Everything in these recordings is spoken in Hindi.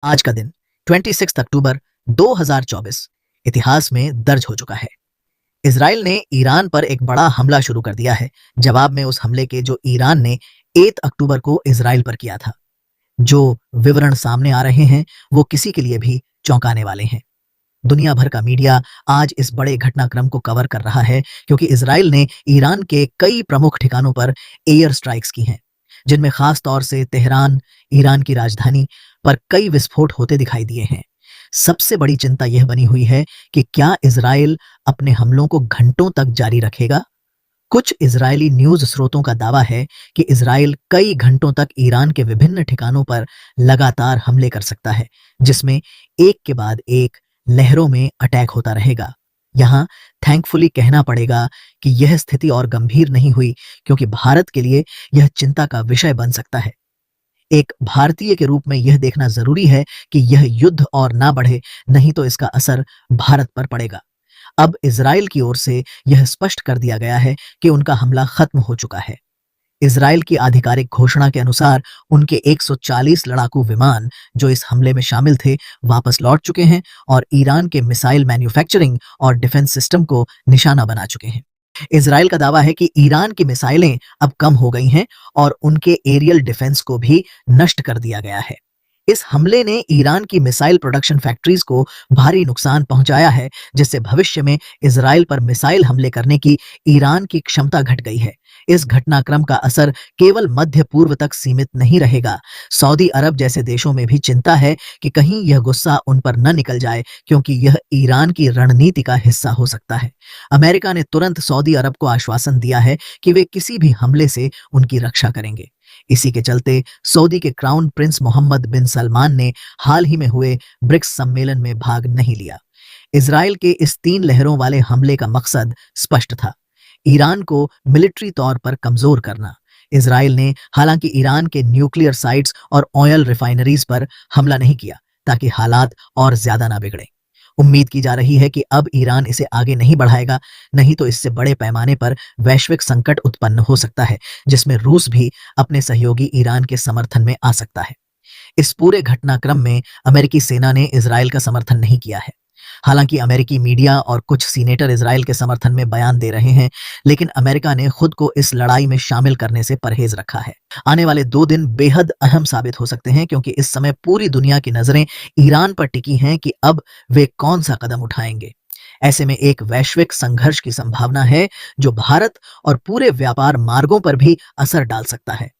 आज का दिन 26 अक्टूबर 2024 इतिहास में दर्ज हो चुका है। इजराइल ने ईरान पर एक बड़ा हमला शुरू कर दिया है, जवाब में उस हमले के जो ईरान ने 8 अक्टूबर को इजराइल पर किया था। जो विवरण सामने आ रहे हैं वो किसी के लिए भी चौंकाने वाले हैं। दुनिया भर का मीडिया आज इस बड़े घटनाक्रम को कवर कर रहा है क्योंकि इजराइल ने ईरान के कई प्रमुख ठिकानों पर एयर स्ट्राइक्स की हैं, जिनमें खास तौर से तेहरान, ईरान की राजधानी पर कई विस्फोट होते दिखाई दिए हैं। सबसे बड़ी चिंता यह बनी हुई है कि क्या इजराइल अपने हमलों को घंटों तक जारी रखेगा। कुछ इजरायली न्यूज स्रोतों का दावा है कि इजराइल कई घंटों तक ईरान के विभिन्न ठिकानों पर लगातार हमले कर सकता है, जिसमें एक के बाद एक लहरों में अटैक होता रहेगा। यहाँ थैंकफुली कहना पड़ेगा कि यह स्थिति और गंभीर नहीं हुई, क्योंकि भारत के लिए यह चिंता का विषय बन सकता है। एक भारतीय के रूप में यह देखना जरूरी है कि यह युद्ध और ना बढ़े, नहीं तो इसका असर भारत पर पड़ेगा। अब इजराइल की ओर से यह स्पष्ट कर दिया गया है कि उनका हमला खत्म हो चुका है। इजराइल की आधिकारिक घोषणा के अनुसार उनके 140 लड़ाकू विमान जो इस हमले में शामिल थे वापस लौट चुके हैं और ईरान के मिसाइल मैन्युफैक्चरिंग और डिफेंस सिस्टम को निशाना बना चुके हैं। इजराइल का दावा है कि ईरान की मिसाइलें अब कम हो गई हैं और उनके एरियल डिफेंस को भी नष्ट कर दिया गया है। इस हमले ने ईरान की मिसाइल प्रोडक्शन फैक्ट्रीज को भारी नुकसान पहुंचाया है, जिससे भविष्य में इजराइल पर मिसाइल हमले करने की ईरान की क्षमता घट गई है। इस घटनाक्रम का असर केवल मध्य पूर्व तक सीमित नहीं रहेगा। सऊदी अरब जैसे देशों में भी चिंता है कि कहीं यह गुस्सा उन पर न निकल जाए, क्योंकि यह ईरान की रणनीति का हिस्सा हो सकता है। अमेरिका ने तुरंत सऊदी अरब को आश्वासन दिया है कि वे किसी भी हमले से उनकी रक्षा करेंगे। इसी के चलते सऊदी के क्राउन प्रिंस मोहम्मद बिन सलमान ने हाल ही में हुए ब्रिक्स सम्मेलन में भाग नहीं लिया। इजराइल के इस 3 लहरों वाले हमले का मकसद स्पष्ट था, ईरान को मिलिट्री तौर पर कमजोर करना। इजराइल ने हालांकि ईरान के न्यूक्लियर साइट्स और ऑयल रिफाइनरीज पर हमला नहीं किया, ताकि हालात और ज्यादा ना बिगड़े। उम्मीद की जा रही है कि अब ईरान इसे आगे नहीं बढ़ाएगा, नहीं तो इससे बड़े पैमाने पर वैश्विक संकट उत्पन्न हो सकता है, जिसमें रूस भी अपने सहयोगी ईरान के समर्थन में आ सकता है। इस पूरे घटनाक्रम में अमेरिकी सेना ने इजराइल का समर्थन नहीं किया है। हालांकि अमेरिकी मीडिया और कुछ सीनेटर इजराइल के समर्थन में बयान दे रहे हैं, लेकिन अमेरिका ने खुद को इस लड़ाई में शामिल करने से परहेज रखा है। आने वाले 2 दिन बेहद अहम साबित हो सकते हैं, क्योंकि इस समय पूरी दुनिया की नजरें ईरान पर टिकी हैं कि अब वे कौन सा कदम उठाएंगे। ऐसे में एक वैश्विक संघर्ष की संभावना है, जो भारत और पूरे व्यापार मार्गों पर भी असर डाल सकता है।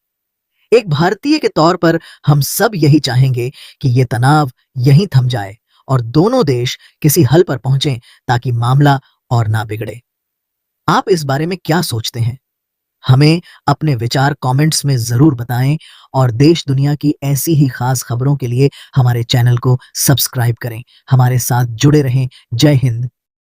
एक भारतीय के तौर पर हम सब यही चाहेंगे कि ये तनाव यहीं थम जाए और दोनों देश किसी हल पर पहुंचें, ताकि मामला और ना बिगड़े। आप इस बारे में क्या सोचते हैं? हमें अपने विचार कमेंट्स में जरूर बताएं और देश दुनिया की ऐसी ही खास खबरों के लिए हमारे चैनल को सब्सक्राइब करें। हमारे साथ जुड़े रहें। जय हिंद,